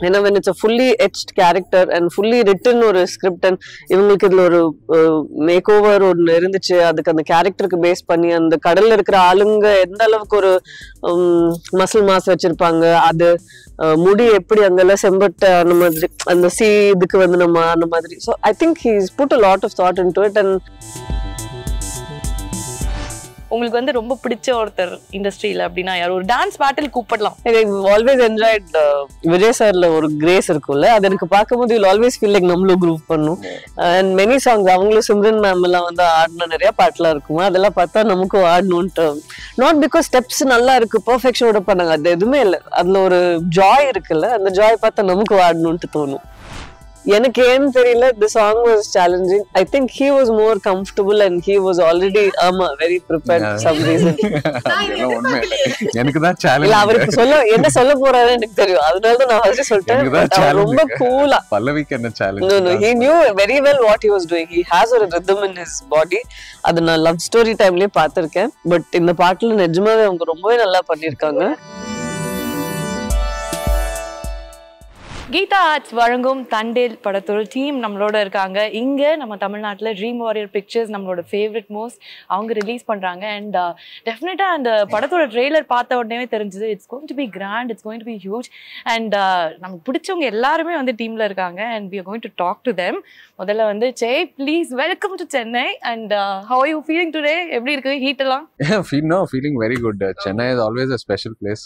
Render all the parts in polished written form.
ஏன்னா when it's a fully etched character and fully written ஒரு script and இவங்களுக்கு இதுல ஒரு மேக் ஓவர் ஒன்று இருந்துச்சு, அதுக்கு அந்த கேரக்டருக்கு பேஸ் பண்ணி அந்த கடல்ல இருக்கிற ஆளுங்க எந்த அளவுக்கு ஒரு மசில் மாஸ் வச்சிருப்பாங்க, அது முடி எப்படி அங்கெல்லாம் செம்பட்ட அந்த மாதிரி அந்த இதுக்கு வந்து நம்ம அந்த மாதிரி. So I think he's put a lot of thought into it. And உங்களுக்கு வந்து ரொம்ப பிடிச்ச ஒருத்தர் இண்டஸ்ட்ரியில அப்படின்னா யார்? ஒரு டான்ஸ் பேட்டில் கூப்பிடலாம். ஆல்வேஸ் என்ஜாய்ட் விஜய் சார்ல ஒரு கிரேஸ் இருக்கும்ல, அது எனக்கு பார்க்கும்போது வில் ஆல்வேஸ் ஃபீல் லைக் நம்மளும் குரூப் பண்ணும். அண்ட் மெனி சாங்ஸ் அவங்களும் சிம்ரன் மேம் எல்லாம் வந்து ஆடின நிறைய பாட்டுலாம் இருக்குமா, அதெல்லாம் பார்த்தா நமக்கும் ஆடணும்ட்டு. நாட் பிகாஸ் ஸ்டெப்ஸ் நல்லா இருக்கு பெர்ஃபெக்ஷனோட பண்ணாங்க, அது எதுவுமே இல்லை, அதுல ஒரு ஜாய் இருக்குல்ல, அந்த ஜாய் பார்த்தா நமக்கும் ஆடணும்ட்டு தோணும். எனக்கு ஏன்னு தெரியல, the song was challenging. I think he was more comfortable and he was already very prepared for some reason. எனக்கு தான் சேலஞ்ச் இல்ல, அவருக்கு என்ன சொல்ல போறாருன்னு எனக்கு தெரியும், அதனால தான் நான் ஃபர்ஸ்ட் சொல்லிட்டேன். ரொம்ப கூலா பல்லவிக்கு என்ன challenge? No, he knew very well what he was doing. He has a rhythm in his body. அது நான் லவ் ஸ்டோரி டைம்லயே பார்த்திருக்கேன். பட் இந்த பாட்டுல நிஜமாவே அவங்க ரொம்பவே நல்லா பண்ணிருக்காங்க. கீதா ஆர்ட்ஸ் வழங்கும் தண்டேல் படத்தோட டீம் நம்மளோட இருக்காங்க. இங்கே நம்ம தமிழ்நாட்டில் ட்ரீம் வாரியர் பிக்சர்ஸ் நம்மளோட ஃபேவரட் மோஸ்ட் அவங்க ரிலீஸ் பண்ணுறாங்க. அண்ட் டெஃபினட்டாக அந்த படத்தோட ட்ரெய்லர் பார்த்த உடனே தெரிஞ்சது it's going to be grand, it's going to be huge. And நமக்கு பிடிச்சவங்க எல்லாருமே வந்து டீமில் இருக்காங்க. And we are going to talk to them. முதல்ல வந்து Jai, please welcome to Chennai. And how are you feeling today? எப்படி இருக்கு ஹீட் எல்லாம்? feeling very good. Chennai is always a special place.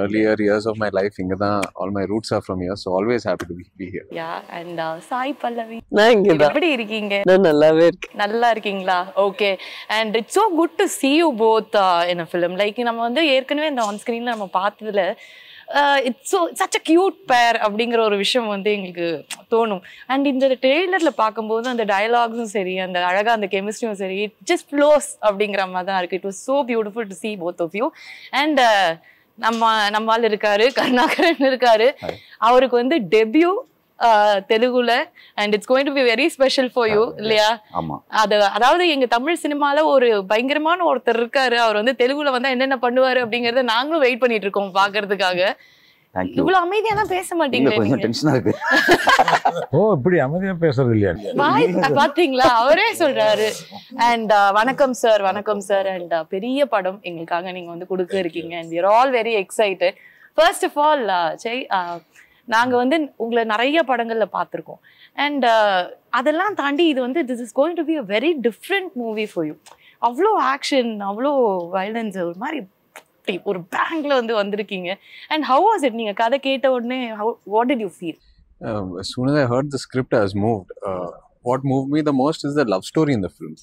Earlier years of my life, inga da all my roots are from here, so always happy to be here. Yeah, and Sai Pallavi, நான் இங்க தான். எப்படி இருக்கீங்க? நான் நல்லாவே இருக்கேன். நல்லா இருக்கீங்களா? Okay. and it's so good to see you both in a film. like நம்ம வந்து ஏற்கனவே இந்த ஆன் ஸ்கிரீன்ல நம்ம பார்த்ததுல it's such a cute pair அப்படிங்கிற ஒரு விஷயம் வந்து எங்களுக்கு தோணும். அண்ட் இந்த ட்ரெய்லர்ல பார்க்கும்போது அந்த டயலாக்ஸும் சரி, அந்த அழகா அந்த கெமிஸ்ட்ரியும் சரி, இட் ஜஸ்ட் ஃப்ளோஸ் அப்படிங்கிற மாதிரி தான் இருக்கு. It was so beautiful to see both of you. and நம்மால் இருக்காரு, கருணாகரன் இருக்காரு, அவருக்கு வந்து டெபியூ தெலுங்குல. And it's going to be very special for you இல்லையா? அதாவது எங்க தமிழ் சினிமால ஒரு பயங்கரமான ஒருத்தர் இருக்காரு, அவர் வந்து தெலுங்குல வந்தா என்னென்ன பண்ணுவாரு அப்படிங்கறத நாங்களும் வெயிட் பண்ணிட்டு இருக்கோம் பாக்குறதுக்காக. இவ்வளவு அமைதியா தான் பேச மாட்டீங்க, கொஞ்சம் டென்ஷனா இருக்கு. ஓ, இப்படி அமைதியா பேசுறது இல்லையா? பாத்தீங்களா, அவரே சொல்றாரு. அண்ட் வணக்கம் சார். வணக்கம் சார். அண்ட் பெரிய படம் எங்களுக்காக நீங்க வந்து கொடுக்க இருக்கீங்க. And we are all very excited. first of all Jai, நாங்க வந்து உங்களை நிறைய படங்கள்ல பார்த்திருக்கோம். அண்ட் அதெல்லாம் தாண்டி இது வந்து this is going to be a very different movie for you. அவ்வளோ ஆக்ஷன், அவ்வளோ வயலன்ஸ், ஒரு மாதிரி ஒரு பேங்க்ல வந்து வந்திருக்கீங்க. And how was it? நீங்க கதை கேட்ட உடனே what did you feel? As soon as I heard the script, I was moved. What moved me the most is the love story in the film.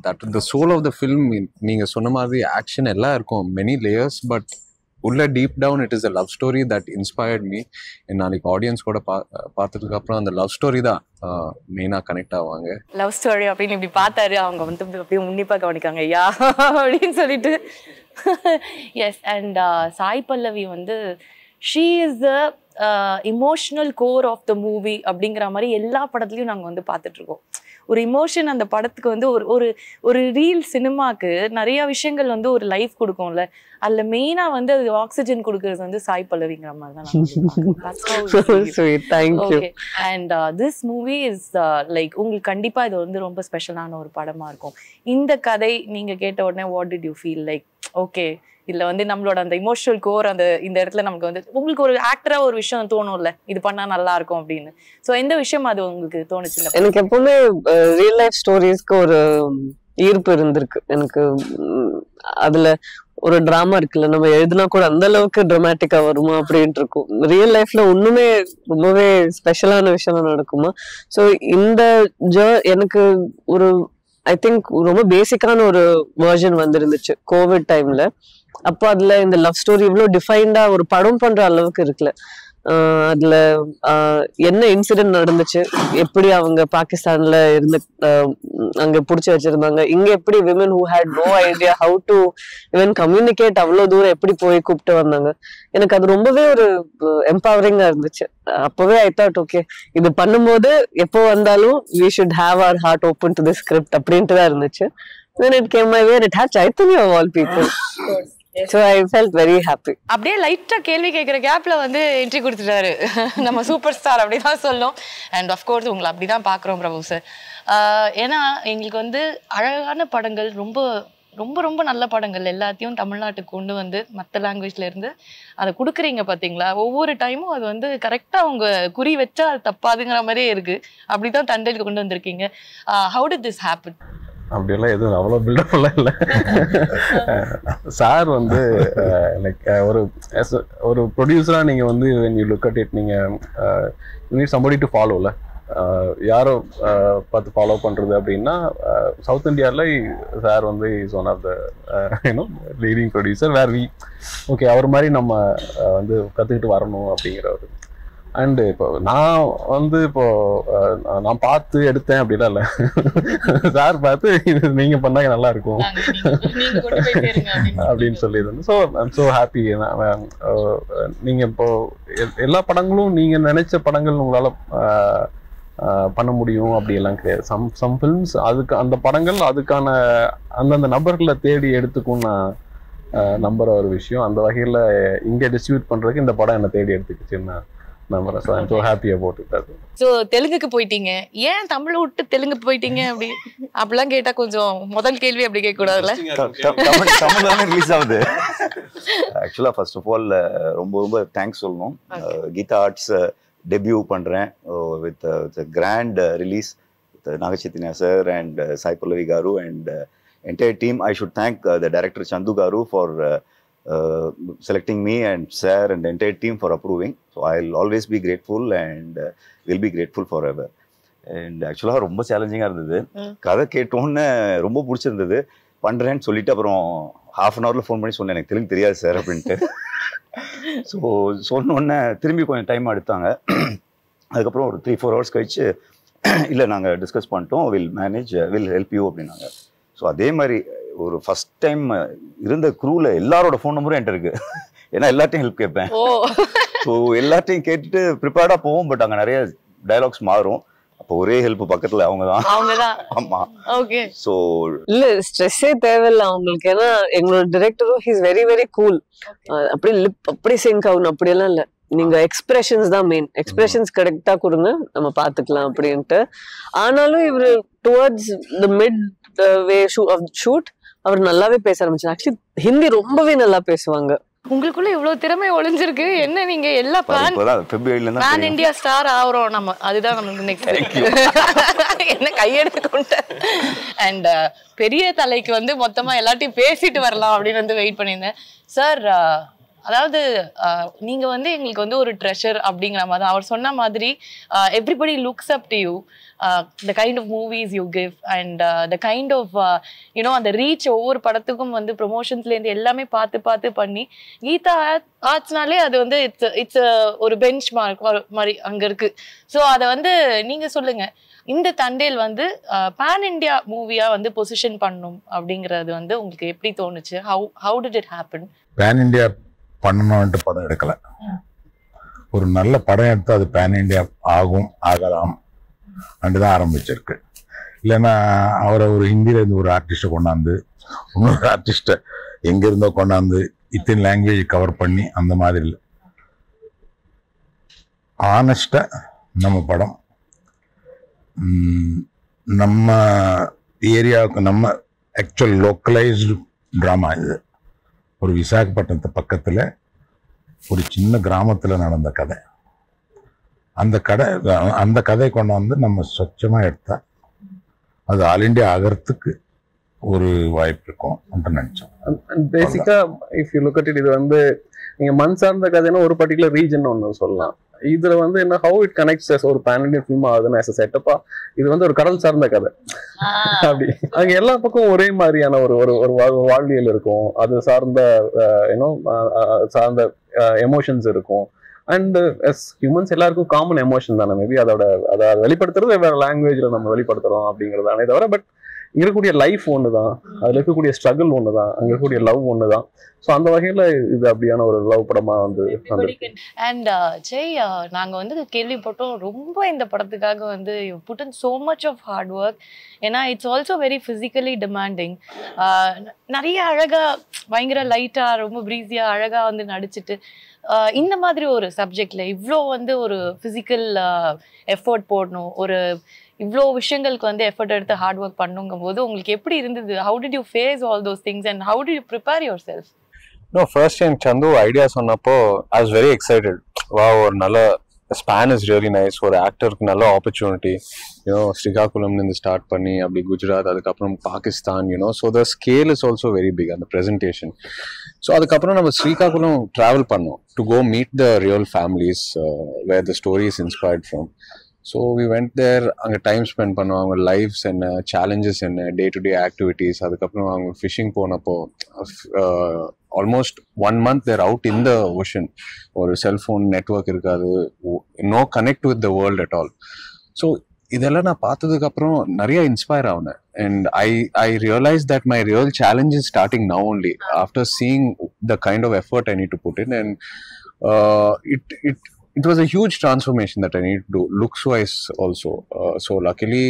That the soul of the film, நீங்க சொன்ன மாதிரி action எல்லாம் இருக்கும், many layers, but உள்ள deep down it is a love story that inspired me. நாளைக்கு audience கூட பார்த்ததுக்கு அப்புறம் அந்த லவ் ஸ்டோரி தான் மெயினா கனெக்ட் ஆவாங்க. லவ் ஸ்டோரி அப்படின்னு இப்படி பார்த்தாரு, அவங்க வந்து அப்படியே உன்னிப்பா கவனிக்காங்க யா அப்படின்னு சொல்லிட்டு. எஸ். அண்ட் சாய் பல்லவி வந்து she is the emotional core of the movie அப்படிங்கிற மாதிரி எல்லா படத்துலையும் நாங்கள் வந்து பார்த்துட்டு இருக்கோம். ஒரு இமோஷன் அந்த படத்துக்கு வந்து ஒரு ஒரு ரீல் சினிமாக்கு நிறைய விஷயங்கள் வந்து ஒரு லைஃப் கொடுக்கும்ல, அதுல மெயினா வந்து அது ஆக்சிஜன் கொடுக்கறது வந்து சாய் பல்லவிங்கிற மாதிரி தான். And this movie is like உங்களுக்கு கண்டிப்பா இது வந்து ரொம்ப ஸ்பெஷலான ஒரு படமா இருக்கும். இந்த கதை நீங்க கேட்ட உடனே what did you feel like? Okay, இல்ல வந்து நம்மளோட அந்த இமோஷனல் கோர் அந்த இந்த இடத்துல நமக்கு வந்து உங்களுக்கு ஒரு ஆக்டரா ஒரு விஷயம் தோணும்ல, இது பண்ணா நல்லா இருக்கும் அப்படின்னு. சோ எந்த விஷயம் அது உங்களுக்கு தோணுச்சு? எனக்கு எப்பவுமே ரியல் லைஃப் ஸ்டோரிஸ்க்கு ஒரு ஈர்ப்பு இருந்திருக்கு. எனக்கு அதுல ஒரு டிராமா இருக்குல்ல, நம்ம எழுதினா கூட அந்த அளவுக்கு டிராமாட்டிக்கா வருமா அப்படின்ட்டு இருக்கும். ரியல் லைஃப்ல ஒண்ணுமே ரொம்பவே ஸ்பெஷலான விஷயம் நடக்குமா. ஸோ இந்த எனக்கு ஒரு ஐ திங்க் ரொம்ப பேசிக்கான ஒரு வெர்ஷன் வந்துருந்துச்சு கோவிட் டைம்ல. அப்போ அதுல இந்த லவ் ஸ்டோரி இவ்வளவு டிஃபைன்டா ஒரு படம் பண்ற அளவுக்கு இருக்குல்ல. அதுல என்ன இன்சிடென்ட் நடந்துச்சு, எப்படி அவங்க பாகிஸ்தான்ல இருந்து அங்க புடிச்சு வச்சிருந்தாங்க, இங்க எப்படி women who had no idea how to even communicate அவ்வளவு தூரம் எப்படி போய் கூப்பிட்டு வந்தாங்க. எனக்கு அது ரொம்பவே ஒரு எம்பவரிங்கா இருந்துச்சு. அப்பவே ஐ தாட் ஓகே, இது பண்ணும்போது எப்போ வந்தாலும் we should have our heart open to the script அப்படின்ட்டு தான் இருந்துச்சு. Then it came my way and it had Chaitanya of all people. So I felt very happy. அப்படியே லைட்டா கேள்வி கேட்கிற கேப்ல வந்து என்ட்ரி கொடுத்துட்டாரு நம்ம சூப்பர் ஸ்டார் அப்படிதான் சொல்லும். அண்ட் அஃப்கோர்ஸ் உங்களை அப்படிதான் பாக்குறோம் பிரபு சார். ஏன்னா எங்களுக்கு வந்து அழகான படங்கள், ரொம்ப ரொம்ப ரொம்ப நல்ல படங்கள் எல்லாத்தையும் தமிழ்நாட்டுக்கு கொண்டு வந்து மற்ற லாங்குவேஜ்ல இருந்து அதை கொடுக்குறீங்க பாத்தீங்களா. ஒவ்வொரு டைமும் அது வந்து கரெக்டா அவங்க குறி வச்சா அது தப்பாதுங்கிற மாதிரியே இருக்கு. அப்படிதான் தண்டலுக்கு கொண்டு வந்திருக்கீங்க. How did this happen? அப்படியெல்லாம் எதுவும் அவ்வளோ பில்டப்லாம் இல்லை. சார் வந்து லைக் ஒரு ப்ரொடியூசராக நீங்கள் வந்து when you look at it, நீங்கள் you need somebody to follow. யாரோ பார்த்து ஃபாலோ பண்ணுறது அப்படின்னா சவுத் இந்தியாவில் சார் வந்து is one of the leading producer. Where we okay அவர் மாதிரி நம்ம வந்து கற்றுக்கிட்டு வரணும் அப்படிங்கிற ஒரு. அண்டு இப்போ நான் வந்து நான் பார்த்து எடுத்தேன் அப்படிலாம் இல்லை. சார் பார்த்து இது நீங்கள் பண்ணாங்க நல்லா இருக்கும் அப்படின்னு சொல்லிடுது. So I'm so happy. நீங்கள் இப்போ எல்லா படங்களும் நீங்கள் நினைச்ச படங்கள் உங்களால் பண்ண முடியும் அப்படியெல்லாம் கிடையாது. சம் ஃபில்ம்ஸ் அதுக்கு அந்த படங்கள் அதுக்கான அந்தந்த நபர்களை தேடி எடுத்துக்கும் நான் நம்புற ஒரு விஷயம். அந்த வகையில் இங்கே டிஸ்ட்ரிபியூட் பண்ணுறதுக்கு இந்த படம் என்னை தேடி எடுத்துக்கிச்சுன்னு நம்புறேன். So I'm so happy about it. அது ஸோ தெலுங்குக்கு போயிட்டீங்க, ஏன் தமிழை விட்டு தெலுங்கு போயிட்டீங்க அப்படி அப்படிலாம் கேட்டா கொஞ்சம் முதல் கேள்வி அப்படி கேட்க கூடாதுல்ல? தமிழ் தானே ரிலீஸ் ஆகுது. ஆக்சுவலாக ஃபர்ஸ்ட் ஆஃப் ஆல் ரொம்ப ரொம்ப தேங்க்ஸ் சொல்லணும். கீதா ஆர்ட்ஸ் டெபியூ பண்ணுறேன் with grand release with Naga Chaitanya sir and Sai Pallavi garu and entire team. I should thank the director Chandu garu for selecting me and sir and the entire team for approving. So I'll always be grateful and will be grateful forever. And actually ரொம்ப சேலஞ்சிங்காக இருந்தது. கதை கேட்டோன்னு ரொம்ப பிடிச்சிருந்தது. பண்ணுறேன்னு சொல்லிட்டு அப்புறம் half an ஹவரில் ஃபோன் பண்ணி சொன்னேன் எனக்கு தெலுங்கு தெரியாது சார் அப்படின்ட்டு. ஸோ சொன்னோடனே திரும்பி கொஞ்சம் டைம் எடுத்தாங்க. அதுக்கப்புறம் ஒரு 3-4 hours கழிச்சு இல்லை நாங்கள் டிஸ்கஸ் பண்ணிட்டோம், வில் ஹெல்ப் யூ அப்படின்னாங்க. ஸோ அதே மாதிரி ஒரு ஃபர்ஸ்ட் டைம் இருந்த க்ரூவில் எல்லாரோட ஃபோன் நம்பரும் என்கிட்ட இருக்கு. ஏன்னா எல்லாத்தையும் ஹெல்ப் கேட்பேன். ஸோ எல்லாத்தையும் கேட்டுட்டு ப்ரிப்பேர்டாக போவோம். பட் அங்கே நிறைய டைலாக்ஸ் மாறும். அப்போ ஒரே ஹெல்ப் பக்கத்துல அவங்கதான். ஆமா. ஓகே. சோ இல்ல ஸ்ட்ரெஸ்ஸே தேவையில்ல அவங்களுக்கு. ஏன்னா எங்களோட டைரக்டரும் he is very very cool. அப்படி லிப் அப்படி சிங்க் ஆகணும் அப்படியெல்லாம் இல்ல. நீங்க எக்ஸ்பிரஷன்ஸ் தான் மெயின். எக்ஸ்பிரஷன்ஸ் கரெக்டா கொடுங்க, நம்ம பாத்துக்கலாம் அப்படின்ட்டு. ஆனாலும் இவரு towards the mid way of shoot அவர் நல்லாவே பேச ஆரம்பிச்சார். ஆக்சுவலி ஹிந்தி ரொம்பவே நல்லா பேசுவாங்க. உங்களுக்குள்ள இவ்வளவு திறமை ஒளிஞ்சிருக்கு. என்ன நீங்க எல்லா பேன் இந்தியா ஸ்டார் ஆகிறோம் நம்ம, அதுதான் நமக்கு நெக்ஸ்ட். என்ன கையெடுத்து கொண்ட அண்ட் பெரிய தலைக்கு வந்து மொத்தமா எல்லாத்தையும் பேசிட்டு வரலாம் அப்படின்னு வந்து வெயிட் பண்ணியிருந்தேன் சார். அதாவது நீங்க வந்து எங்களுக்கு வந்து ஒரு ட்ரெஷர் அப்படிங்கிற மாதிரி தான் அவர் சொன்ன மாதிரி. Everybody looks up to you, the kind of movies you give and the kind of அந்த ரீச் ஒவ்வொரு படத்துக்கும் வந்து ப்ரொமோஷன்ஸ்லேருந்து எல்லாமே பார்த்து பார்த்து பண்ணி கீதா ஆர்ட்ஸ்னாலே அது வந்து இட்ஸ் ஒரு பெஞ்ச் மார்க் மாதிரி அங்கே இருக்கு. ஸோ அதை வந்து நீங்க சொல்லுங்க, இந்த தண்டேல் வந்து பேன் இண்டியா மூவியா வந்து பொசிஷன் பண்ணும் அப்படிங்கிறது வந்து உங்களுக்கு எப்படி தோணுச்சு? How did it happen? Pan India பண்ணணும்ட்டு படம் எடுக்கல. ஒரு நல்ல படம் எடுத்து அது பேன் இண்டியா ஆகும் ஆகலாம் தான் ஆரம்பிச்சிருக்கு. இல்லைன்னா அவரை ஒரு ஹிந்தியில இருந்து ஒரு ஆர்டிஸ்டை கொண்டாந்து இன்னொரு ஆர்டிஸ்டை எங்க இருந்தோ கொண்டாந்து இத்தனை லாங்குவேஜ் கவர் பண்ணி அந்த மாதிரி இல்லை. ஆனஸ்டா நம்ம படம் நம்ம ஏரியாவுக்கு நம்ம ஆக்சுவல் லோக்கலைஸ்டு ட்ராமா. இது ஒரு விசாகப்பட்டினத்து பக்கத்தில் ஒரு சின்ன கிராமத்தில் நடந்த கதை. அந்த கதை கொண்டு வந்து நம்ம சொச்சமாக எடுத்தா அது ஆல் இண்டியா ஆகிறதுக்கு ஒரு வாய்ப்பு இருக்கும் அப்படின்னு நினைச்சோம். பேசிக்கா if you look at it, இது வந்து நீங்க மண் சார்ந்த கதைன்னா ஒரு பர்டிகுலர் ரீஜன் ஒன்று சொல்லலாம். இதுல வந்து என்ன ஹவு இட் கனெக்ட்ஸ் ஒரு பேன் இண்டியன் ஃபிலிம் ஆகுதுன்னு ஆஸ் செட்டப்பா. இது வந்து ஒரு கடல் சார்ந்த கதை. அப்படி அங்க எல்லா பக்கம் ஒரே மாதிரியான ஒரு வாழ்வியல் இருக்கும். அது சார்ந்த சார்ந்த எமோஷன்ஸ் இருக்கும். அண்ட் எஸ் ஹியூமன்ஸ் எல்லாருக்கும் காமன் எமோஷன் தானே. மேபி அதை வெளிப்படுத்துறது வேற லாங்குவேஜ்ல நம்ம வெளிப்படுத்துறோம் அப்படிங்கிறதானே தவிர. பட் இங்க இருக்கக்கூடிய லைஃப் ஒன்று தான், அதுல இருக்கக்கூடிய ஸ்ட்ரகிள் ஒன்று தான், அங்க இருக்கக்கூடிய லவ் ஒன்று தான். ஸோ அந்த வகையில இது அப்படியான ஒரு லவ் படமா வந்து அண்ட் ஜெய், நாங்க வந்து கேள்விப்பட்டோம் ரொம்ப இந்த படத்துக்காக வந்து you put in so much of hard work. ஏன்னா it's also very physically demanding. நிறைய அழகா பயங்கர லைட்டா ரொம்ப ப்ரீஸியா அழகா வந்து நடிச்சுட்டு இந்த மாதிரி ஒரு சப்ஜெக்ட்ல இவ்வளோ வந்து ஒரு ஃபிசிக்கல் எஃபர்ட் போடணும், ஒரு இவ்வளோ விஷயங்களுக்கு வந்து எஃபர்ட் எடுத்து ஹார்ட் ஒர்க் பண்ணுங்கும் போது உங்களுக்கு எப்படி இருந்தது? How did you face all those things and how did you prepare yourself? No, first time Chandu idea சொன்னப்போ I was very excited. Wow, ஒரு நல்ல span is really nice. ஒரு ஆக்டருக்கு நல்ல ஆப்பர்ச்சுனிட்டி. ஸ்ரீகாகுளம்ல இருந்து ஸ்டார்ட் பண்ணி அப்படி குஜராத், அதுக்கப்புறம் Pakistan, so the scale is also very big and the presentation. So அதுக்கப்புறம் நம்ம ஸ்ரீகாகுளம் travel பண்ணோம் to go meet the real families where the story is inspired from. So we went there, அங்கே டைம் ஸ்பெண்ட் பண்ணோம், அவங்க lives என்ன, challenges என்ன, day to day activities. அதுக்கப்புறம் அவங்க ஃபிஷிங் போனப்போ almost 1 month there out in the ocean. ஒரு cellphone network இருக்காது, no connect with the world at all. So இதெல்லாம் நான் பார்த்ததுக்கப்புறம் நிறைய இன்ஸ்பயர் ஆனேன். And I realise that my real challenge is starting now only after seeing the kind of effort I need to put in. அண்ட் it was a huge transformation that I need to do, looks wise also. So luckily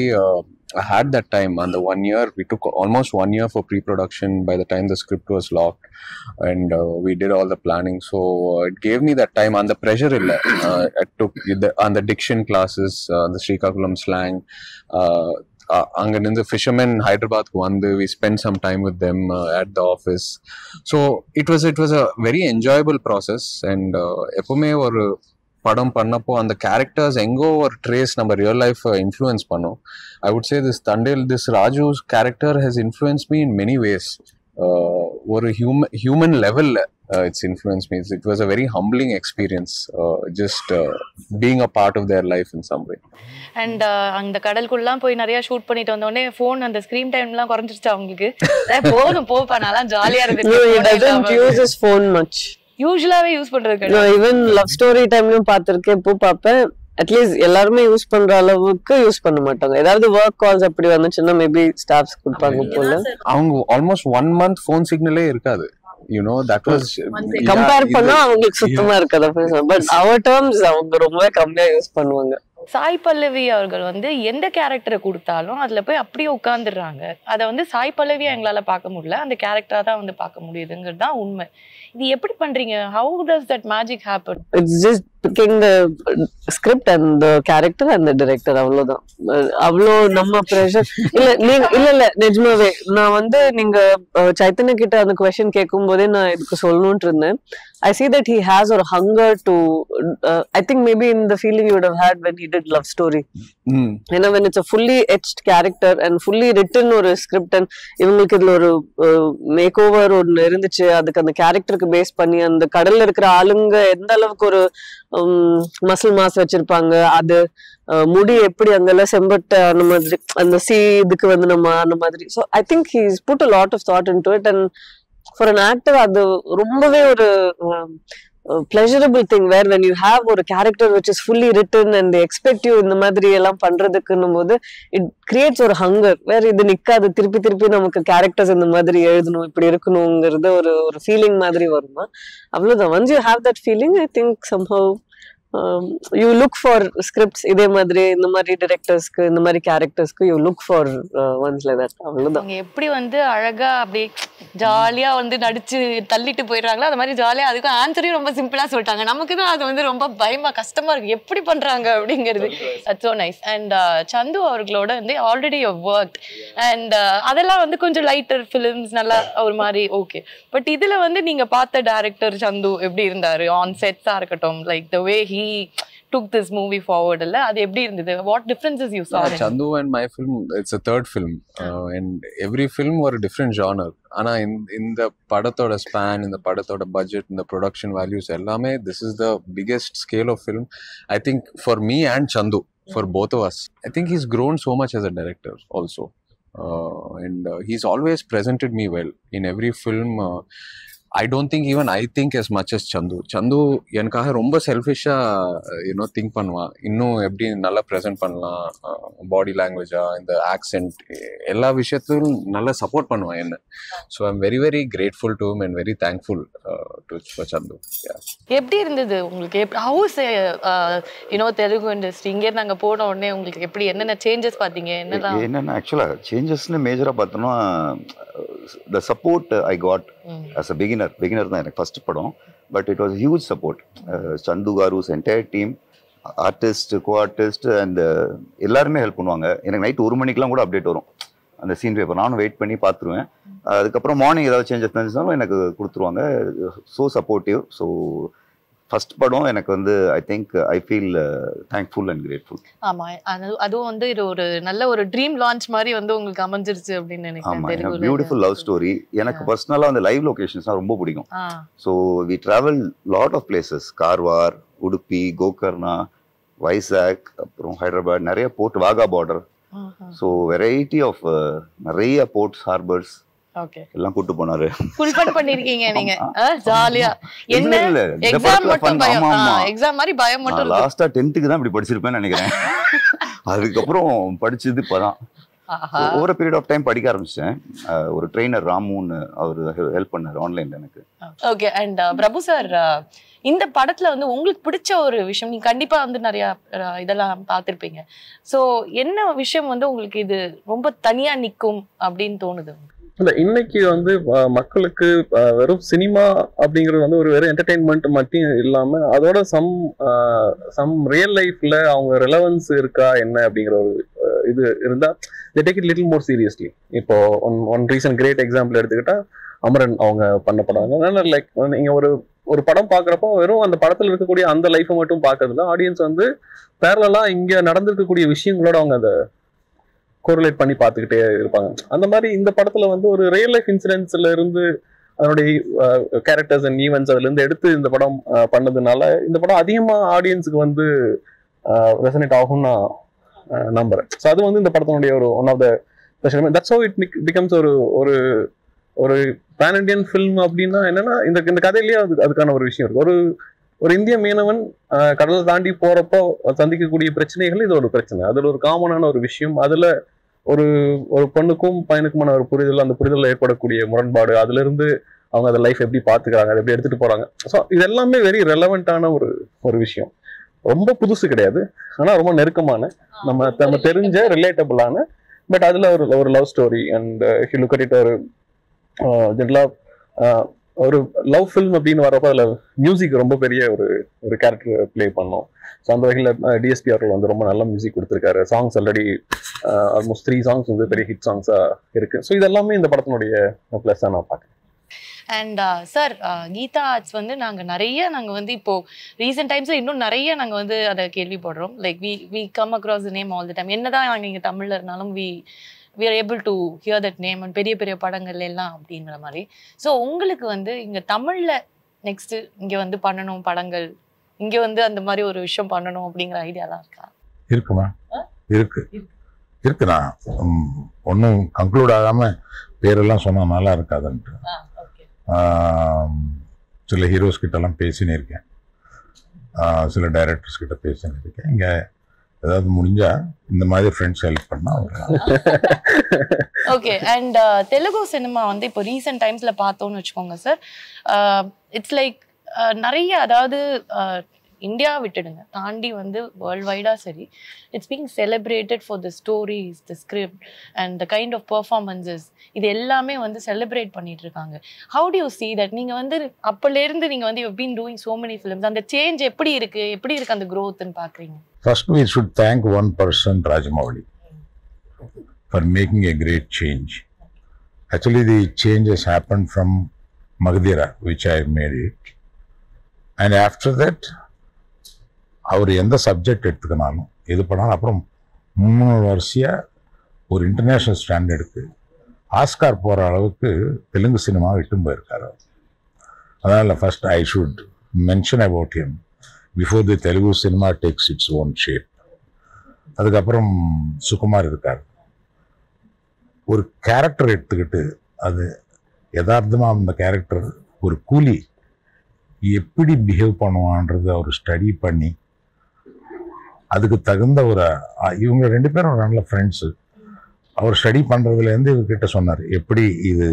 I had that time, and the 1 year, we took almost 1 year for pre-production by the time the script was locked, and we did all the planning. So it gave me that time, and the pressure illa. I took on the diction classes, the Srikakulam slang, அங்கிருந்து fisherman ஹைதராபாத்க்கு வந்து we spent some time with them at the office. So it was a very enjoyable process. And எப்பவுமே ஒரு படம் பண்ணப்போ அந்த characters எங்கோ ஒரு trace நம்ம ரியல் லைஃப் இன்ஃப்ளூயன்ஸ் பண்ணோம். I would say this Raju's character has influenced me in many ways. ஒரு ஹியூமன் லெவல்ல it's influenced me. It was a very humbling experience, just being a part of their life in some way. And அந்த கடலுக்குள்ளலாம் போய் நிறைய shoot பண்ணிட்டு வந்தோடனே phone அந்த screen டைம்லாம் குறைஞ்சிருச்சு அவங்களுக்கு. போதும் போப்பா, நல்லா ஜாலியா இருக்கு. He doesn't use his phone much. யூசுவலாவே யூஸ் பண்றது கிடையாது. ஈவன் லவ் ஸ்டோரி டைம்லயும் பார்த்திருக்கேன், இப்போ பார்ப்பேன். அட்லீஸ்ட் எல்லாருமே யூஸ் பண்ற அளவுக்கு யூஸ் பண்ண மாட்டாங்க. ஏதாவது ஒர்க் கால்ஸ் அப்படி வந்துச்சுன்னா மேபி ஸ்டாஃப்ஸ் கொடுப்பாங்க போல. அவங்க ஆல்மோஸ்ட் 1 month ஃபோன் சிக்னலே இருக்காது. That was கம்பேர் பண்ணா அவங்களுக்கு சுத்தமா இருக்காது. பட் அவர் டர்ம்ஸ் அவங்க ரொம்ப கம்மியா யூஸ் பண்ணுவாங்க. சாய் பல்லவி அவர்கள் வந்து எந்த கேரக்டரை கொடுத்தாலும் அதுல போய் அப்படியே உட்கார்ந்துடுறாங்க. அதை வந்து சாய் பல்லவியா எங்களால பார்க்க முடியல, அந்த கேரக்டரா தான் வந்து பார்க்க முடியுதுங்கிறது தான் உண்மை. இது எப்படி பண்றீங்க? How does that magic happen? It's just picking the script and the character and the director. அவ்வளவுதான். அவ்வளோ நம்ம ப்ரெஷர் இல்ல நிஜமாவே. நான் வந்து நீங்க சைத்தன்ய கிட்ட அந்த क्वेश्चन கேட்கும் போதே நான் இதுக்கு சொல்லணும்னு இருந்தேன். I see that he has a hunger to I think maybe in the feeling you would have had when he did Love Story. When it's a fully etched character and fully written or a script, and இவங்களுக்கு இதுல ஒரு make over ஒன்று இருந்துச்சு, அதுக்கு அந்த கேரக்டருக்கு base பண்ணி அந்த கடல்ல இருக்கிற ஆளுங்க எந்த அளவுக்கு ஒரு மசில் மாஸ் வச்சிருப்பாங்க, அது முடி எப்படி அங்கெல்லாம் செம்பட்ட அந்த மாதிரி, அந்த இதுக்கு வந்து நம்ம அந்த மாதிரி. So I think he's put a lot of thought into it, and for an actor அது ரொம்பவே ஒரு pleasurable thing where when you have ஒரு character which is fully written and they expect you இந்த மாதிரி எல்லாம் பண்றதுக்குன்னும் போது it creates ஒரு hunger where இது நிக்காது, திருப்பி நமக்கு கேரக்டர்ஸ் இந்த மாதிரி எழுதணும், இப்படி இருக்கணுங்கிறது ஒரு ஃபீலிங் மாதிரி வருமா. அவ்வளவுதான். once you have that feeling, I think somehow you look for scripts இதே மாதிரி, இந்த மாதிரி டைரக்டர்ஸ்க்கு, இந்த மாதிரி கேரக்டர்ஸ்க்கு you look for ones like that. அவ்வளவுதான். அவங்க எப்படி வந்து அழகா அப்படி ஜாலியா வந்து நடிச்சு தள்ளிட்டு போயிடுறாங்களோ அது மாதிரி ஜாலியா அதுக்கு ஆன்சரையும் ரொம்ப சிம்பிளா சொல்லிட்டாங்க. நமக்கு தான் அது வந்து ரொம்ப பயமா கஷ்டமா இருக்கு, எப்படி பண்றாங்க அப்படிங்கிறது. That's so nice. And சந்து அவர்களோட வந்து ஆல்ரெடி ஒர்க் அண்ட் அதெல்லாம் வந்து கொஞ்சம் லைட்டர் ஃபிலிம்ஸ் நல்லா ஒரு மாதிரி ஓகே. பட் இதுல வந்து நீங்க பார்த்த டைரக்டர் சந்து எப்படி இருந்தாரு ஆன் செட்ஸா இருக்கட்டும், like the way he took this movie forward, alla adu eppadi irundhudu? What differences you saw? Chandu and my film, it's a third film, and every film were a different genre. Ana in the padathoda span, in the padathoda budget, in the production values ellame, this is the biggest scale of film I think for me and Chandu, for both of us. I think he's grown so much as a director also, and he's always presented me well in every film. I don't think even I think as much as சந்து எனக்காக ரொம்ப செல்ஃபிஷாக think பண்ணுவான். இன்னும் எப்படி நல்லா present பண்ணலாம், பாடி லாங்குவேஜா, இந்த accent, எல்லா விஷயத்திலும் நல்லா சப்போர்ட் பண்ணுவான் என்ன. So I am very very grateful to him and very thankful to சந்து. எப்படி இருந்தது உங்களுக்கு? ஹவுஸ் தெலுங்கு இண்டஸ்ட்ரி இங்கேருந்து நாங்கள் போன உடனே உங்களுக்கு எப்படி என்னென்ன சேஞ்சஸ் பார்த்தீங்க? என்னென்ன ஆக்சுவலாக சேஞ்சஸ்ன்னு மேஜராக பார்த்தோம்னா the support I got as a beginner தான் எனக்கு ஃபர்ஸ்ட் படம். But it was huge support. Sandhu காருஸ் entire team, artist, கோ-ஆர்டிஸ்ட் and எல்லாருமே ஹெல்ப் பண்ணுவாங்க. எனக்கு நைட் 1 மணிக்கெலாம் கூட அப்டேட் வரும் அந்த சீன் பேப்பர். நானும் வெயிட் பண்ணி பார்த்துருவேன். அதுக்கப்புறம் மார்னிங் ஏதாவது சேஞ்சஸ் இருந்துச்சுனாலும் எனக்கு கொடுத்துருவாங்க. So supportive. ஸோ ஃபர்ஸ்ட் படம் எனக்கு வந்து I think I feel thankful and grateful. ஆமா, அதுவும் வந்து இது ஒரு நல்ல ஒரு ட்ரீம் லான்ச் மாதிரி வந்து உங்களுக்கு அமைஞ்சிருச்சு அப்படின்னு நினைக்கிறேன். ஆமா, பியூட்டிஃபுல் லவ் ஸ்டோரி. எனக்கு பர்சனலா அந்த லைவ் லொகேஷன்ஸ்லாம் ரொம்ப பிடிக்கும். So we travel lot of places, Karwar, Udupi, Gokarna, Vizag, அப்புறம் ஹைதராபாத், நிறைய port, Wagah border. So variety of நிறைய போர்ட்ஸ், ஹார்பர்ஸ் எல்லாம் கூட்டு போனாரு. ஃபுல் ஃபன் பண்ணிருக்கீங்க நீங்க ஜாலியா. என்ன எக்ஸாம் மட்டும் பயம், எக்ஸாம் மாதிரி பயம் மட்டும். லாஸ்டா 10th தான் இப்படி படிச்சிருப்பேன்னு நினைக்கிறேன். அதுக்கப்புறம் படிச்சது இப்பதான் ஓவர் பீரியட் ஆஃப் டைம் படிக்க ஆரம்பிச்சேன். ஒரு ட்ரெயினர் ராமுன்னு அவர் ஹெல்ப் பண்ணாரு ஆன்லைன்ல எனக்கு. ஓகே. அண்ட் பிரபு சார், இந்த படத்துல வந்து உங்களுக்கு பிடிச்ச ஒரு விஷயம், நீங்க கண்டிப்பா வந்து நிறைய இதெல்லாம் பார்த்திருப்பீங்க. ஸோ என்ன விஷயம் வந்து உங்களுக்கு இது ரொம்ப தனியா நிற்கும் அப்படின்னு தோணுது? இல்ல, இன்னைக்கு வந்து மக்களுக்கு வெறும் சினிமா அப்படிங்கிறது வந்து ஒரு வெறும் என்டர்டெயின்மெண்ட் மட்டும் இல்லாம அதோட சம் ரியல் லைஃப்ல அவங்க ரெலவன்ஸ் இருக்கா என்ன அப்படிங்கிற ஒரு இது இருந்தா they take it little more seriously. இப்போ ஒன் ரீசன்ட் கிரேட் எக்ஸாம்பிள் எடுத்துக்கிட்டா அமரன் அவங்க பண்ண படம். அதனால லைக் நீங்க ஒரு படம் பாக்குறப்போ வெறும் அந்த படத்துல இருக்கக்கூடிய அந்த லைஃபை மட்டும் பாக்குறதுல ஆடியன்ஸ் வந்து பேரலா இங்க நடந்திருக்கக்கூடிய விஷயங்களோட அவங்க அதை கோரிலேட் பண்ணி பார்த்துக்கிட்டே இருப்பாங்க. அந்த மாதிரி இந்த படத்துல வந்து ஒரு ரியல் லைஃப் இன்சிடென்ட்ஸ்ல இருந்து அதனுடைய கேரக்டர்ஸ் அண்ட் ஈவெண்ட்ஸ் அதுல இருந்து எடுத்து இந்த படம் பண்ணதுனால இந்த படம் அதிகமா ஆடியன்ஸுக்கு வந்து ரெசனேட் ஆகும்னு நான் நம்புறேன். ஸோ அது வந்து இந்த படத்தினுடைய ஒரு one of the special. That's how it becomes ஒரு ஒரு பேன் இண்டியன் ஃபில்ம். அப்படின்னா என்னன்னா இந்த கதையிலேயே அதுக்கான ஒரு விஷயம் இருக்கு. ஒரு இந்திய மீனவன் கடலை தாண்டி போறப்போ சந்திக்கக்கூடிய பிரச்சனைகள் இது ஒரு பிரச்சனை. அதுல ஒரு காமனான ஒரு விஷயம். அதுல ஒரு பொண்ணுக்கும் பையனுக்குமான ஒரு புரிதல், அந்த புரிதலில் ஏற்படக்கூடிய முரண்பாடு, அதுல இருந்து அவங்க அதை லைஃப் எப்படி பாத்துக்கிறாங்க, அதை எப்படி எடுத்துட்டு போறாங்க. ஸோ இது எல்லாமே வெரி ரெலவெண்டான ஒரு விஷயம். ரொம்ப புதுசு கிடையாது, ஆனா ரொம்ப நெருக்கமான, நம்ம தெரிஞ்ச ரிலேட்டபிளான. பட் அதுல ஒரு love story and he look at it. ஒரு ஜென்ரலா ஒரு லவ் ஃபில்ம் அப்படின்னு வரப்போ அதில் மியூசிக் ரொம்ப பெரிய ஒரு கேரக்டர் பிளே பண்ணோம். ஸோ அந்த வகையில் டிஎஸ்பி அவர்கள் வந்து ரொம்ப நல்ல மியூசிக் கொடுத்துருக்காரு. சாங்ஸ் ஆல்ரெடி ஆல்மோஸ்ட் 3 சாங்ஸ் வந்து பெரிய ஹிட் சாங்ஸாக இருக்கு. ஸோ இதெல்லாமே இந்த படத்தினுடைய ப்ளஸ்ஸாக நான் பார்க்குறேன். அண்ட் சார், கீதா ஆர்ட்ஸ் வந்து நாங்கள் வந்து இப்போ ரீசெண்ட் டைம்ஸில் இன்னும் நிறைய நாங்கள் வந்து அதை கேள்விப்படுறோம். Like we come across the name all the time. என்னதான் நாங்கள் இங்கே தமிழில் இருந்தாலும் we are able to hear that name and பெரிய பெரிய படங்கள் எல்லாம் அப்படிங்கிற மாதிரி. ஸோ உங்களுக்கு வந்து இங்கே தமிழில் நெக்ஸ்ட் இங்கே வந்து பண்ணணும் படங்கள், இங்கே வந்து அந்த மாதிரி ஒரு விஷயம் பண்ணணும் அப்படிங்கிற ஐடியாலாம் இருக்கா? இருக்குமா? இருக்குண்ணா. ஒன்றும் கன்க்ளூட் ஆகாம பேரெல்லாம் சொன்னால் நல்லா இருக்காதுன்ட்டு சில ஹீரோஸ் கிட்டலாம் பேசினே இருக்கேன், சில டைரக்டர்ஸ் கிட்ட பேசினே இருக்கேன். இங்கே ஏதாவது முடிஞ்சா இந்த மாதிரி ஃப்ரெண்ட்ஸ் ஹெல்ப் பண்ணா. ஓகே. அண்ட் தெலுங்கு சினிமா வந்து இப்போ ரீசெண்ட் டைம்ஸ்ல பார்த்தோம்னு வச்சுக்கோங்க சார், இட்ஸ் லைக் நிறைய, அதாவது இந்தியா விட்டுடுங்க, தாண்டி வந்து வேர்ல்ட் வைடா சரி, it's being celebrated for the stories, the script and the kind of performances. இது எல்லாமே வந்து செலிப்ரேட் பண்ணிட்டு இருக்காங்க. How do you see that? நீங்க வந்து அப்பலேருந்து நீங்க வந்து you've been doing so many films, அந்த சேஞ்ச் எப்படி இருக்கு அந்த growthன்னு பாக்குறீங்க? First we should thank one person, Rajamouli, for making a great change. Actually the change has happened from Magadhira, which I made it, and after that அவர் எந்த subject எடுத்துக்கினாலும் இது பண்ணாலும் அப்புறம் 3 வருஷம் ஒரு இன்டர்நேஷ்னல் ஸ்டாண்டர்டுக்கு ஆஸ்கார் போகிற அளவுக்கு தெலுங்கு சினிமாவை இட்டும் போயிருக்காரு. அதனால் first I should mention about him before the Telugu cinema takes its own shape. அதுக்கப்புறம் சுகுமார் இருக்கார். ஒரு கேரக்டர் எடுத்துக்கிட்டு அது யதார்த்தமாக அந்த கேரக்டர் ஒரு கூலி எப்படி பிஹேவ் பண்ணுவான்றது அவர் ஸ்டடி பண்ணி அதுக்கு தகுந்த ஒரு இவங்க 2 பேரும் நல்ல ஃப்ரெண்ட்ஸு. அவர் ஸ்டடி பண்ணுறதுலேருந்து இவர்கிட்ட சொன்னார் எப்படி இது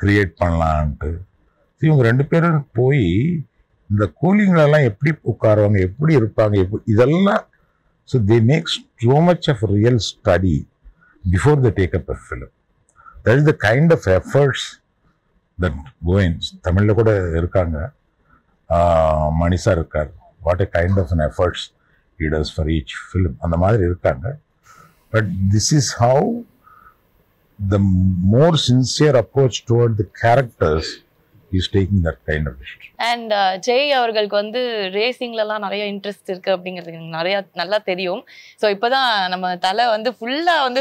கிரியேட் பண்ணலான்ட்டு. இவங்க 2 பேரும் போய் இந்த கூலிங்களெல்லாம் எப்படி உட்காருவாங்க, எப்படி இருப்பாங்க, இதெல்லாம். So they make so much of real study before they take up a film. That is the kind of efforts that go in. தமிழில் கூட இருக்காங்க, மணிசா இருக்கார். What a kind of an efforts he does for each film. அந்த மாதிரி இருக்காங்க. But this is how the more sincere approach toward the characters is taking that kind of decision. And Jai அவர்களுக்கு வந்து ரேசிங்லலாம் நிறைய இன்ட்ரெஸ்ட் இருக்கு அப்படிங்கிறது எனக்கு நிறைய நல்லா தெரியும். ஸோ இப்போதான் நம்ம தலை வந்து ஃபுல்லா வந்து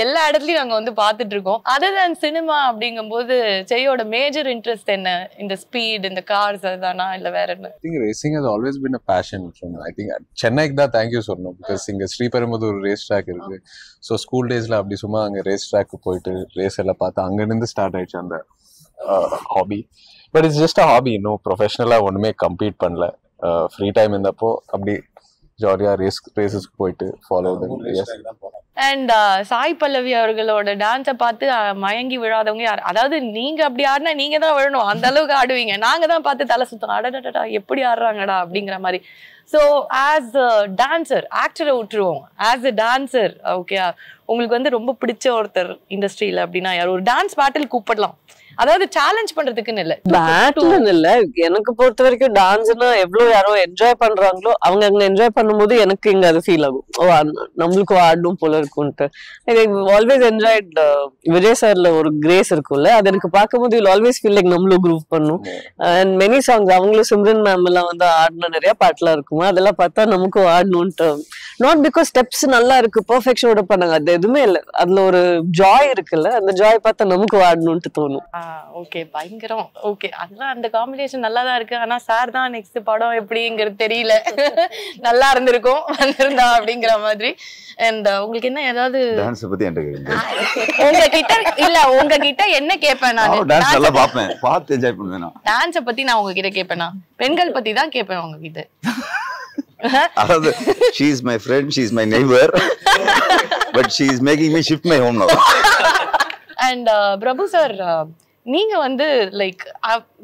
எல்லா இடத்துலையும் நாங்கள் வந்து பார்த்துட்டு இருக்கோம். அதர் தேன் சினிமா அப்படிங்கும்போது ஜெயோட மேஜர் இன்ட்ரெஸ்ட் என்ன? இந்த ஸ்பீட், இந்த கார்ஸ் அதுதானா இல்லை வேற என்ன? I think racing has always been a passion from, I think சென்னைக்கு தான் தேங்க்யூ சொல்லணும். பிகாஸ் இங்கே ஸ்ரீபெரும்புதூர் ரேஸ் ட்ராக் இருக்கு. ஸோ ஸ்கூல் டேஸில் அப்படி சும்மா அங்கே ரேஸ் ட்ராக்கு போயிட்டு ரேஸ் எல்லாம் பார்த்து அங்கேருந்து ஸ்டார்ட் ஆயிடுச்சு அந்த hobby. But it's just a hobby, இன்னும் ப்ரொஃபஷனலாக ஒன்றுமே கம்ப்ளீட் பண்ணல. ஃப்ரீ டைம் இருந்தப்போ அப்படி ஜாலியாக ரேஸஸ்க்கு போயிட்டு ஃபாலோ பண்ணி. அண்ட் சாய் பல்லவி அவர்களோட டான்ஸை பார்த்து மயங்கி விழாதவங்க யார்? அதாவது நீங்க அப்படி ஆடினா நீங்க தான் விழணும், அந்த அளவுக்கு ஆடுவீங்க. நாங்க தான் பார்த்து தலை சுத்தம், அடடா எப்படி ஆடுறாங்கடா அப்படிங்கிற மாதிரி. ஸோ ஆஸ் அ டான்சர், ஆக்டரை விட்டுருவோம், ஆஸ் அ டான்சர் ஓகே, உங்களுக்கு வந்து ரொம்ப பிடிச்ச ஒருத்தர் இண்டஸ்ட்ரியில அப்படின்னா யார்? ஒரு டான்ஸ் பேட்டில் கூப்பிடலாம், அதாவது சேலஞ்ச் பண்றதுக்குன்னு இல்ல, பேட்டில்னு இல்ல. எனக்கு பொறுத்த வரைக்கும் டான்ஸ்னா எவ்வளவு யாரோ என்ஜாய் பண்றாங்களோ அவங்க அங்க என்ஜாய் பண்ணும்போது எனக்கு இங்க அது ஃபீல் ஆகும், ஓ நம்மளுக்கும் ஆடணும் போல இருக்கும்ட்டு. ஆல்வேஸ் என்ஜாய்ட் விஜய் சார்ல ஒரு கிரேஸ் இருக்கும்ல, அது எனக்கு பார்க்கும்போது வில் ஆல்வேஸ் ஃபீல் லைக் நம்மளும் குரூவ் பண்ணும். அண்ட் மெனி சாங்ஸ் அவங்களும் சிம்ரன் மேம் எல்லாம் வந்து ஆடின நிறைய பாட்டுலாம் இருக்குமா, அதெல்லாம் பார்த்தா நமக்கும் ஆடணும்ட்டு. நாட் பிகாஸ் ஸ்டெப்ஸ் நல்லா இருக்கு பெர்ஃபெக்ஷனோட பண்ணாங்க, அது எதுவுமே இல்லை, அதுல ஒரு ஜாய் இருக்குல்ல, அந்த ஜாய் பார்த்தா நமக்கு ஆடணும்ட்டு தோணும். ஓகே, பயங்கரம். ஓகே, அதெல்லாம் அந்த காம்பினேஷன் நல்லா தான் இருக்கு. ஆனா சார் தான் நெக்ஸ்ட் படம் எப்படிங்கிறது தெரியல, நல்லா இருந்திருக்கும் வந்திருந்தா அப்படிங்கிற மாதிரி. அண்ட் உங்களுக்கு என்ன ஏதாவது டான்ஸ் பத்தி என்கிட்ட உங்ககிட்ட இல்ல, உங்ககிட்ட என்ன கேட்பேன் நான்? டான்ஸ் நல்லா பாப்பேன், பார்த்து என்ஜாய் பண்ணுவேன். டான்ஸை பத்தி நான் உங்ககிட்ட கேட்பேனா? பெண்கள் பத்தி தான் கேட்பேன் உங்ககிட்ட. அதாவது she is my friend, she is my neighbor, but she is making me shift my home now. And Prabhu sir, நீங்க வந்து like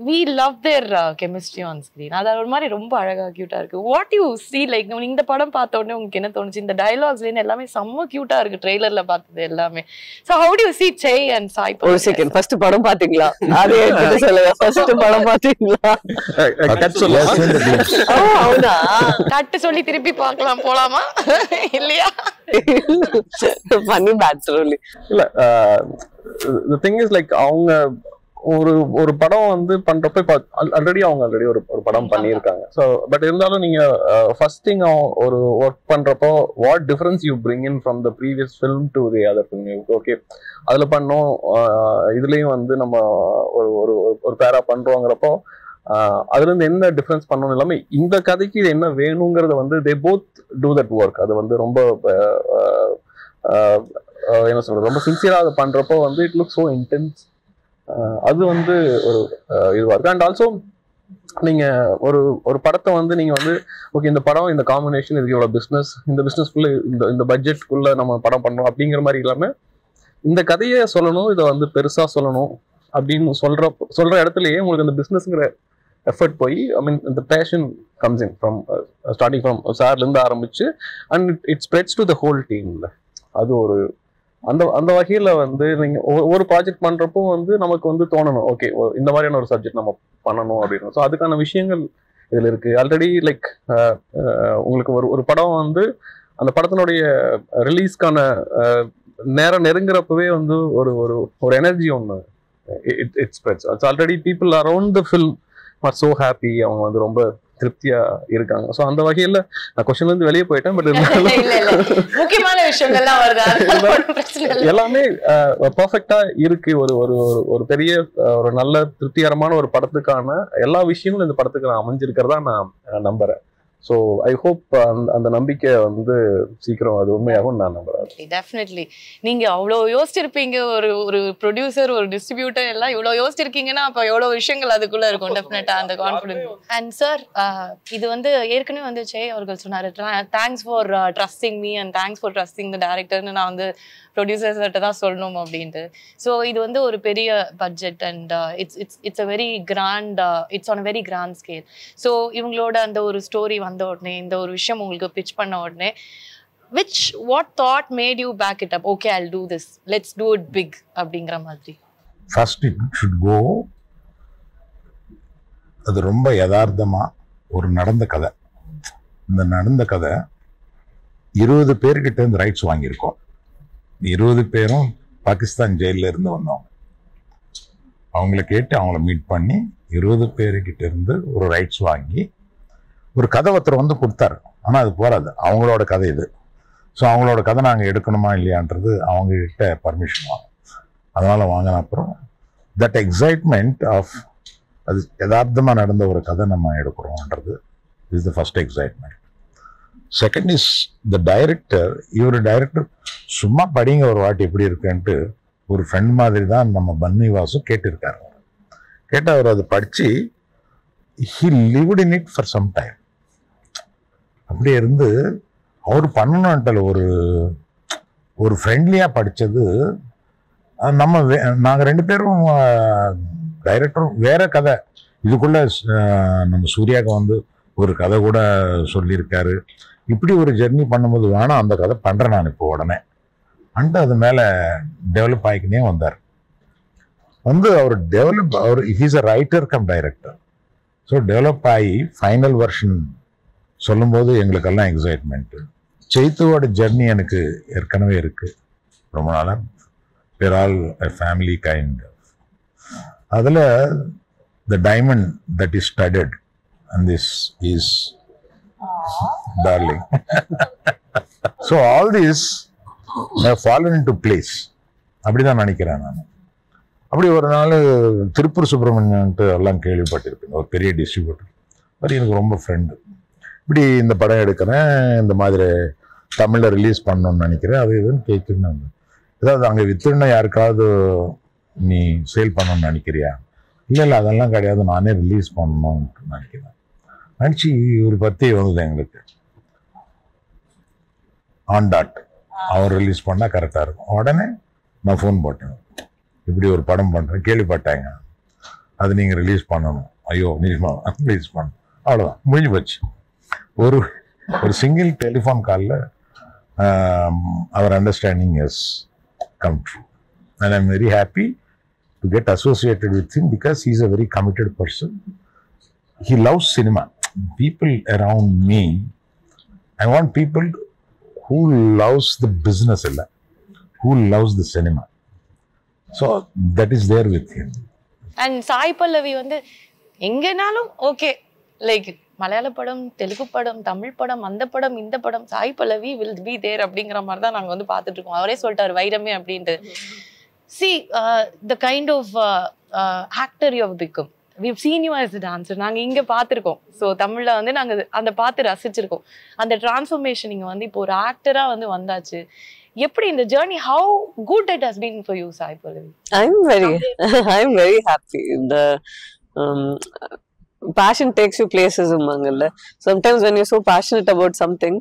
we love their chemistry on screen. அது ஒரு மாதிரி ரொம்ப அழகா கியூட்டா இருக்கு. வாட் யூ see like இந்த படம் பார்த்த உடனே உங்களுக்கு என்ன தோணுச்சு? இந்த டயலாக்ஸ்ல எல்லாமே செம்ம கியூட்டா இருக்கு, ட்ரெய்லர்ல பார்த்தது எல்லாமே. So how do you see Jay and Sai? ஒரு செகண்ட், ஃபர்ஸ்ட் படம் பாத்தீங்களா? அதே கிட்ட சொல்லுங்க, ஃபர்ஸ்ட் படம் பாத்தீங்களா? கட் சொல்லுங்க. அவனா கட் சொல்லி திருப்பி பார்க்கலாம் போலாமா இல்லையா? பண்ணி பேட்ரோலி இல்ல, the thing is like அவங்க ஒரு படம் வந்து பண்றப்ப ஆல்ரெடி ஒரு படம் பண்ணியிருக்காங்க. ஸோ பட் இருந்தாலும் நீங்க ஃபர்ஸ்ட் திங் ஒரு ஒர்க் பண்றப்போ what difference you bring in from the previous film to the other film. Okay, அதுல பண்ணோம், இதுலயும் வந்து நம்ம ஒரு பேரா பண்றோங்கிறப்போ அதுல இருந்து என்ன டிஃபரன்ஸ் பண்ணணும் இல்லாம இந்த கதைக்கு இது என்ன வேணுங்கிறத வந்து they both do that work. அது வந்து ரொம்ப என்ன சொல்றது, ரொம்ப சின்சியரா அதை பண்றப்போ வந்து இட் லுக் ஸோ இன்டென்ஸ். அது வந்து ஒரு இதுவா இருக்கு. அண்ட் ஆல்சோ நீங்க ஒரு படத்தை வந்து நீங்க வந்து ஓகே இந்த படம் இந்த காம்பினேஷன் இதுக்கு இவ்வளவு பிஸ்னஸ், இந்த பிஸ்னஸ்க்குள்ள இந்த பட்ஜெட்குள்ள நம்ம படம் பண்ணணும் அப்படிங்கிற மாதிரி இல்லாம இந்த கதையை சொல்லணும், இதை வந்து பெருசா சொல்லணும் அப்படின்னு சொல்ற இடத்துலயே உங்களுக்கு அந்த பிஸ்னஸ்ங்கிற எஃபர்ட் போய் ஐ மீன் இந்த passion comes in from starting from சார்ல இருந்து ஆரம்பிச்சு and it spreads to the whole டீம்ல. அது ஒரு அந்த வகையில வந்து நீங்க ஒரு ப்ராஜெக்ட் பண்றப்போ வந்து நமக்கு வந்து தோணணும் ஓகே இந்த மாதிரியான ஒரு சப்ஜெக்ட் நம்ம பண்ணணும் அப்படின்னு. ஸோ அதுக்கான விஷயங்கள் இதுல இருக்கு. ஆல்ரெடி லைக் உங்களுக்கு ஒரு படம் வந்து அந்த படத்தினுடைய ரிலீஸ்க்கான நேரம் நெருங்குறப்பவே வந்து ஒரு எனர்ஜி ஒன்று it spreads. It's already people around the film are so happy, அவங்க வந்து ரொம்ப திருப்தியா இருக்காங்க. ஸோ அந்த வகையில நான் கொஸ்டின்ல இருந்து வெளியே போயிட்டேன். பட் முக்கியமான விஷயங்கள்லாம் வருது, எல்லாமே பர்ஃபெக்டா இருக்கு. ஒரு பெரிய ஒரு நல்ல திருப்திகரமான ஒரு படத்துக்கான எல்லா விஷயங்களும் இந்த படத்துக்கு நான் அமைஞ்சிருக்கிறதா நான் நம்புறேன். ஸோ ஐ ஹோப் அந்த நம்பிக்கை வந்து சீக்கிரம் அது உண்மையாகும் நான் நம்புறேன். டெஃபினெட்லி நீங்க அவ்வளோ யோசிச்சிருப்பீங்க, ஒரு ப்ரொடியூசர் ஒரு டிஸ்ட்ரிபியூட்டர் எல்லாம் இவ்வளோ யோசிச்சிருக்கீங்கன்னா அப்போ எவ்வளோ விஷயங்கள் அதுக்குள்ள இருக்கும் டெஃபினட்டா அந்த கான்ஃபிடன்ஸ். அண்ட் சார் இது வந்து ஏற்கனவே வந்து ஜெய் அவர்கள் சொன்னாரு, thanks for trusting me and thanks for trusting the டைரக்டர்னு நான் வந்து ப்ரொடியூசர்ஸ்கிட்ட தான் சொல்லணும் அப்படின்ட்டு. ஸோ இது வந்து ஒரு பெரிய budget and it's a very grand, it's on a very grand scale. So இவங்களோட அந்த ஒரு ஸ்டோரி வந்த உடனே, இந்த ஒரு விஷயம் உங்களுக்கு பிச் பண்ண உடனே, what thought made you back it up? Okay, I'll do this. Let's do it big அப்படிங்கிற மாதிரி. First it should go, அது ரொம்ப யதார்த்தமா ஒரு நடந்த கதை. இந்த நடந்த கதை 20 பேர்கிட்ட இருந்து ரைட்ஸ் வாங்கியிருக்கோம். 20 பேரும் பாகிஸ்தான் ஜெயிலில் இருந்து வந்தவங்க. அவங்கள கேட்டு அவங்கள மீட் பண்ணி 20 பேருக்கிட்ட இருந்து ஒரு ரைட்ஸ் வாங்கி ஒரு கதை ஒருத்தர் வந்து கொடுத்தாரு. ஆனால் அது போகாது, அவங்களோட கதை இது. ஸோ அவங்களோட கதை நாங்கள் எடுக்கணுமா இல்லையான்றது அவங்ககிட்ட பர்மிஷன் வாங்க. அதனால் வாங்கின அப்புறம் தட் எக்ஸைட்மெண்ட் ஆஃப் அது யதார்த்தமாக நடந்த ஒரு கதை நம்ம எடுக்கிறோம்ன்றது is the first excitement. Second is the director. இவர் டைரக்டர் சும்மா படிங்க ஒரு வாட்டி எப்படி இருக்குன்ட்டு ஒரு ஃப்ரெண்ட் மாதிரி தான் நம்ம பன்னி வாசு கேட்டிருக்காரு. கேட்டு அவர் அதை படித்து he lived in it for some time. அப்படியே இருந்து அவர் பண்ணணுன்ட்டு ஒரு ஃப்ரெண்ட்லியாக படித்தது. நாங்கள் 2 பேரும் டைரக்டரும் வேற கதை இதுக்குள்ள நம்ம சூர்யாவுக்கு வந்து ஒரு கதை கூட சொல்லியிருக்காரு. இப்படி ஒரு ஜெர்னி பண்ணும்போது வேணாம் அந்த கதை பண்ணுறேன் நான் இப்போ உடனே அண்டு அது மேலே டெவலப் ஆகிக்கினே வந்தார். வந்து அவர் he's a writer cum director. So develop ஆகி ஃபைனல் வெர்ஷன் சொல்லும்போது எங்களுக்கெல்லாம் எக்ஸைட்மெண்ட்டு. சைத்துவோட ஜெர்னி எனக்கு ஏற்கனவே இருக்குது ரொம்ப நாளாக. we're all a family kind. அதில் the diamond that is studded and this is darling. So all this have fallen into place. அப்படிதான் நினைக்கிறேன் நான். அப்படி ஒரு நாள் திருப்பூர் சுப்பிரமணியன்ட்டு எல்லாம் கேள்விப்பட்டிருப்பேன், ஒரு பெரிய டிஸ்ட்ரிபியூட்டர். அது எனக்கு ரொம்ப ஃப்ரெண்டு. இப்படி இந்த படம் எடுக்கிறேன், இந்த மாதிரி தமிழில் ரிலீஸ் பண்ணணும்னு நினைக்கிறேன், அது இதுன்னு கேட்குறேன். ஏதாவது அங்கே வித்துன்னா யாருக்காவது நீ சேல் பண்ணணும்னு நினைக்கிறியா? இல்லை அதெல்லாம் கிடையாது, நானே ரிலீஸ் பண்ணணும்னு நினைக்கிறேன். நினச்சி ஒரு பத்தி வந்தது எங்களுக்கு ஆன் டாட். அவர் ரிலீஸ் பண்ணால் கரெக்டாக இருக்கும். உடனே நான் ஃபோன் போட்டேன், இப்படி ஒரு படம் பண்ணுறேன் கேள்விப்பட்டாங்க, அது நீங்கள் ரிலீஸ் பண்ணணும். ஐயோ ரிலீஸ் பண்ணணும், அவ்வளோதான் முடிஞ்சு போச்சு. ஒரு சிங்கிள் டெலிஃபோன் காலில் அவர் understanding is come true, and I'm very happy to get associated with him because he's a very committed person. He loves cinema. People around me, I want people who loves the business, who loves the cinema. So that is there with him. And Sai Pallavi வந்து எங்கனாலும் okay, like மலையாள படம், தெலுங்கு படம், தமிழ் படம், அந்த படம், இந்த படம், Sai Pallavi will be there அப்படிங்கிற மாதிரி தான் நாங்கள் வந்து பார்த்துட்டு இருக்கோம். அவரே சொல்லிட்டாரு வைரமே அப்படின்ட்டு. See the kind of actor you have become. we've seen you as a dancer. நாங்கள் இங்கே பார்த்துருக்கோம். ஸோ தமிழில் வந்து நாங்கள் அந்த பார்த்து ரசிச்சிருக்கோம். அந்த டிரான்ஸ்ஃபர்மேஷன் நீங்கள் வந்து இப்போ ஒரு ஆக்டராக வந்து வந்தாச்சு. எப்படி இந்த journey, how good it has been for you Sai Pallavi? I'm very happy. The passion takes you places umangalla. Sometimes when you're so passionate about something,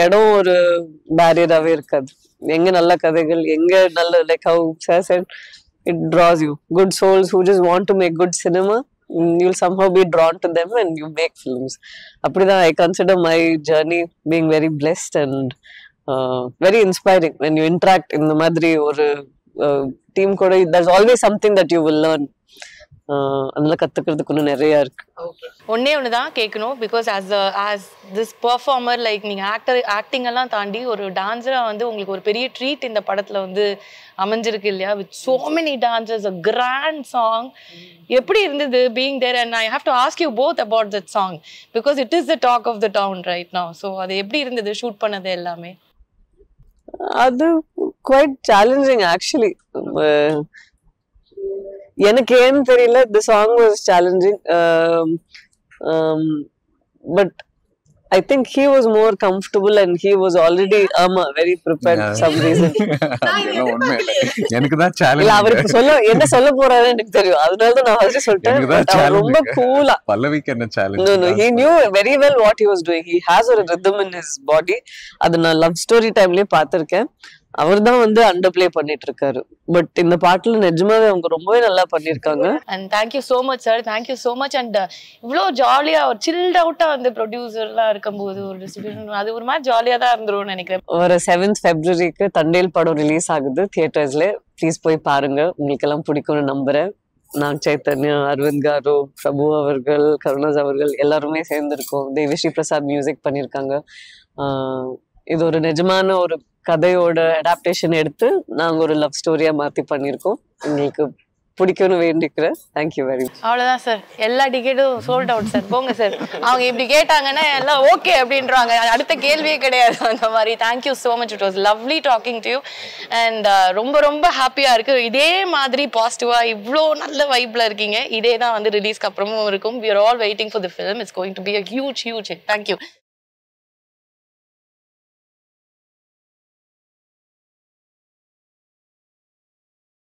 இடம் ஒரு பேரியராகவே இருக்காது. எங்க நல்ல கதைகள், எங்க நல்ல, like how Sir said, it draws you. Good souls who just want to make good cinema, you'll somehow be drawn to them and you make films. அப்படிதான் I consider my journey being very blessed and very inspiring when you interact in the மாதிரி ஒரு team கூட. There's always something that you will learn. அதெல்லாம் கத்துக்கிறதுக்கு இன்னும் நிறைய இருக்கு. ஒன்னே ஒண்ணுதான் கேட்கணும், because as this performer, like நீங்க ஆக்டிங் எல்லாம் தாண்டி ஒரு டான்ஸரா வந்து உங்களுக்கு ஒரு பெரிய ட்ரீட் இந்த படத்துல வந்து அமைஞ்சிருக்கு இல்லையா, with so many dancers, a grand song. எப்படி இருந்தது being there? And I have to ask you both about that song because it is the talk of the town right now. So அது எப்படி இருந்தது ஷூட் பண்ணது எல்லாமே? அது quite challenging actually. எனக்கு ஏன்னு தெரியல, the song was challenging, but I think he was more comfortable and he was already very prepared for some reason. அதெல்லாம் உண்மை இல்லை. எனக்கு தான் இல்ல சேலஞ்ச். அவருக்கு என்ன சொல்ல போறாருன்னு எனக்கு தெரியும், அதனால தான் நான் ஃபர்ஸ்ட் சொல்லிட்டேன். எனக்கு தான் But அவர் ரொம்ப சேலஞ்ச். கூலா, பல்லவிக்கு என்ன challenge? no, he knew very well what he was doing. He has a rhythm in his body. அது நான் லவ் ஸ்டோரி டைம்லயே பார்த்திருக்கேன். அவர் தான் வந்து அண்டர்ப்ளே பண்ணிட்டு இருக்காரு. பட் இந்த பாட்டுல நிஜமாவே அவங்க ரொம்பவே நல்லா பண்ணிருக்காங்க. And thank you so much sir, thank you so much. And இவ்வளோ ஜாலியா ஒரு சில்ட் அவுட்டா வந்து ப்ரொடியூசர்லாம் இருக்கும்போது ஒரு டிஸ்ட்ரிபியூஷன் அது ஒரு மாதிரி ஜாலியா தான் இருந்துரும்னு நினைக்கிறேன். ஒரு 7th February தண்டேல் படம் ரிலீஸ் ஆகுது தியேட்டர்ஸ்ல. ப்ளீஸ் போய் பாருங்க, உங்களுக்கு எல்லாம் பிடிக்கும்னு நம்புறேன். நாக் சைத்தன்யா, அரவிந்த் காரு, பிரபு அவர்கள், கருணாஸ் அவர்கள் எல்லாருமே சேர்ந்திருக்கோம். தேவிஸ்ரீ பிரசாத் மியூசிக் பண்ணியிருக்காங்க. இது ஒரு நிஜமான ஒரு கதையோட அடாப்டேஷன் எடுத்து நாங்க ஒரு லவ் ஸ்டோரியா மாத்தி பண்ணியிருக்கோம். உங்களுக்கு பிடிக்கும்னு வேண்டிக்கிறேன். Thank you very much. அவ்வளோதான் சார், எல்லா டிக்கெட்டும் சோல்ட் அவுட் சார். போங்க சார், அவங்க இப்படி கேட்டாங்கன்னா எல்லாம் ஓகே அப்படின்றாங்க, அடுத்த கேள்வியே கிடையாது அந்த மாதிரி. Thank you so much, it was lovely talking to you. And ரொம்ப ரொம்ப ஹாப்பியாக இருக்குது. இதே மாதிரி பாசிட்டிவாக இவ்வளோ நல்ல வைப்பில் இருக்கீங்க. இதே தான் வந்து ரிலீஸ்க்கு அப்புறமும் இருக்கும். We are all waiting for the film. It's going to be a huge hit. Thank you.